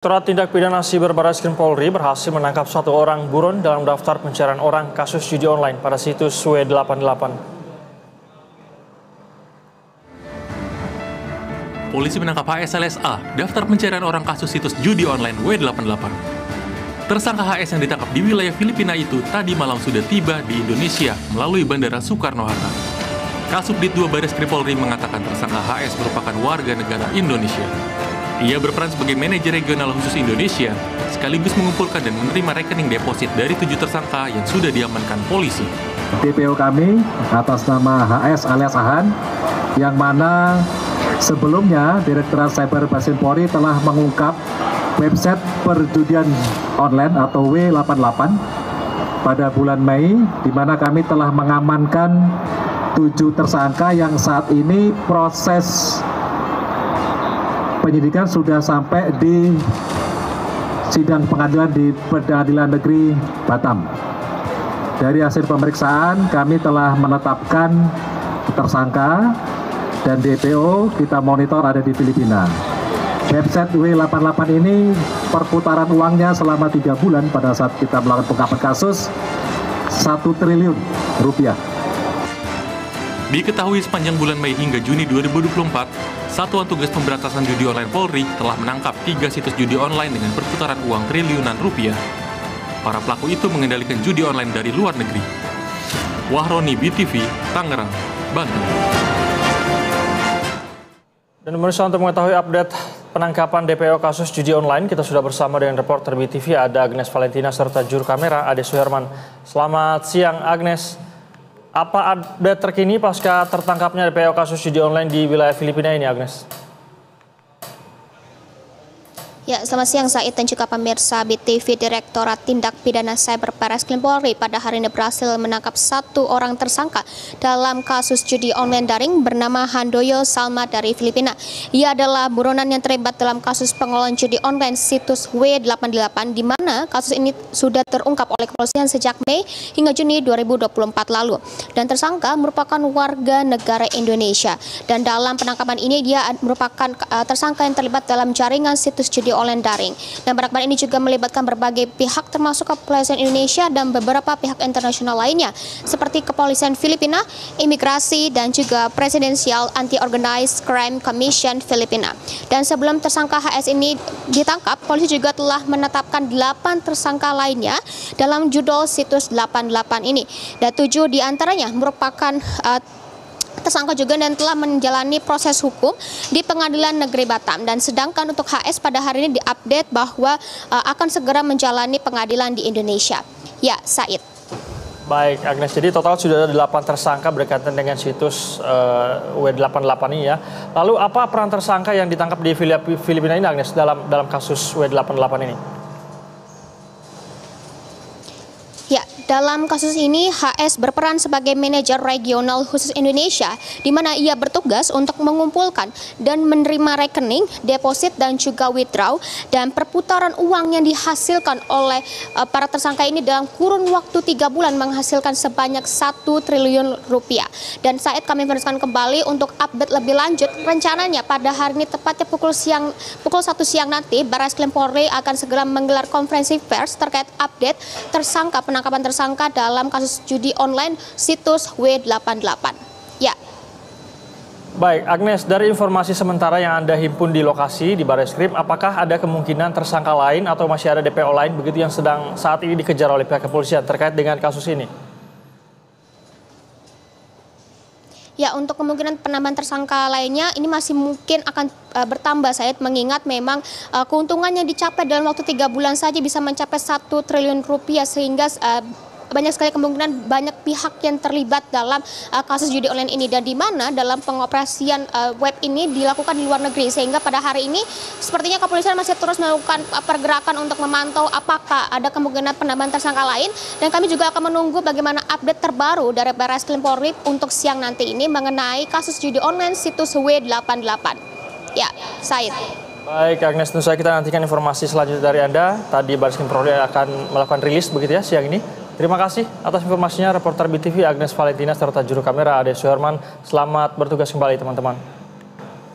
Direktorat Tindak Pidana Siber Barreskrim Polri berhasil menangkap 1 orang buron dalam daftar pencarian orang kasus judi online pada situs W88. Polisi menangkap HS alias A, daftar pencarian orang kasus situs judi online W88. Tersangka HS yang ditangkap di wilayah Filipina itu tadi malam sudah tiba di Indonesia melalui Bandara Soekarno-Hatta. Kasubdit 2 Barreskrim Polri mengatakan tersangka HS merupakan warga negara Indonesia. Ia berperan sebagai manajer regional khusus Indonesia, sekaligus mengumpulkan dan menerima rekening deposit dari 7 tersangka yang sudah diamankan polisi. DPO kami atas nama HS alias Ahan, yang mana sebelumnya Direktorat Cyber Barreskrim Polri telah mengungkap website perjudian online atau W88 pada bulan Mei, di mana kami telah mengamankan 7 tersangka yang saat ini proses penyidikan sudah sampai di sidang pengadilan di Pengadilan Negeri Batam. Dari hasil pemeriksaan kami telah menetapkan tersangka dan DPO kita monitor ada di Filipina. Website W88 ini perputaran uangnya selama 3 bulan pada saat kita melakukan pengungkapan kasus 1 triliun rupiah. Diketahui sepanjang bulan Mei hingga Juni 2024, Satuan Tugas Pemberantasan Judi Online Polri telah menangkap 3 situs judi online dengan perputaran uang triliunan rupiah. Para pelaku itu mengendalikan judi online dari luar negeri. Wahroni, BTV, Tangerang, Banten. Dan pemirsa, untuk mengetahui update penangkapan DPO kasus judi online, kita sudah bersama dengan reporter BTV, ada Agnes Valentina serta juru kamera Ade Suherman. Selamat siang Agnes. Apa update terkini pasca tertangkapnya DPO kasus judi online di wilayah Filipina ini, Agnes? Ya, selamat siang Said dan juga pemirsa BTV. Direktorat Tindak Pidana Cyber Barreskrim Polri pada hari ini berhasil menangkap 1 orang tersangka dalam kasus judi online daring bernama Handoyo Salma dari Filipina. Ia adalah buronan yang terlibat dalam kasus pengelolaan judi online situs W88, di mana kasus ini sudah terungkap oleh kepolisian sejak Mei hingga Juni 2024 lalu. Dan tersangka merupakan warga negara Indonesia. Dan dalam penangkapan ini dia merupakan tersangka yang terlibat dalam jaringan situs judi online daring. Dan penangkapan ini juga melibatkan berbagai pihak termasuk kepolisian Indonesia dan beberapa pihak internasional lainnya seperti kepolisian Filipina, imigrasi, dan juga Presidential Anti-Organized Crime Commission Filipina. Dan sebelum tersangka HS ini ditangkap, polisi juga telah menetapkan 8 tersangka lainnya dalam judul situs 88 ini. Dan 7 diantaranya merupakan tersangka juga dan telah menjalani proses hukum di Pengadilan Negeri Batam. Dan sedangkan untuk HS pada hari ini diupdate bahwa akan segera menjalani pengadilan di Indonesia. Ya, Said. Baik, Agnes. Jadi total sudah ada 8 tersangka berkaitan dengan situs W88 ini ya. Lalu apa peran tersangka yang ditangkap di Filipina ini, Agnes, dalam kasus W88 ini? Ya, dalam kasus ini HS berperan sebagai manajer regional khusus Indonesia, di mana ia bertugas untuk mengumpulkan dan menerima rekening, deposit, dan juga withdraw, dan perputaran uang yang dihasilkan oleh para tersangka ini dalam kurun waktu 3 bulan menghasilkan sebanyak 1 triliun rupiah. Dan saat kami meneruskan kembali untuk update lebih lanjut, rencananya pada hari ini tepatnya pukul 1 siang nanti, Barreskrim Polri akan segera menggelar konferensi pers terkait update penangkapan tersangka dalam kasus judi online situs W88. Ya. Baik, Agnes, dari informasi sementara yang Anda himpun di lokasi di Barreskrim, apakah ada kemungkinan tersangka lain atau masih ada DPO lain begitu yang sedang saat ini dikejar oleh pihak kepolisian terkait dengan kasus ini? Ya, untuk kemungkinan penambahan tersangka lainnya ini masih mungkin akan bertambah, Said, mengingat memang keuntungan yang dicapai dalam waktu 3 bulan saja bisa mencapai 1 triliun rupiah, sehingga banyak sekali kemungkinan banyak pihak yang terlibat dalam kasus judi online ini, dan di mana dalam pengoperasian web ini dilakukan di luar negeri, sehingga pada hari ini sepertinya kepolisian masih terus melakukan pergerakan untuk memantau apakah ada kemungkinan penambahan tersangka lain. Dan kami juga akan menunggu bagaimana update terbaru dari Barreskrim Polri untuk siang nanti ini mengenai kasus judi online situs W88. Ya, Said. Baik, Agnes, tentu saja kita nantikan informasi selanjutnya dari Anda. Tadi Barreskrim Polri akan melakukan rilis begitu ya siang ini. Terima kasih atas informasinya reporter BTV Agnes Valentina serta juru kamera Ade Suherman. Selamat bertugas kembali teman-teman.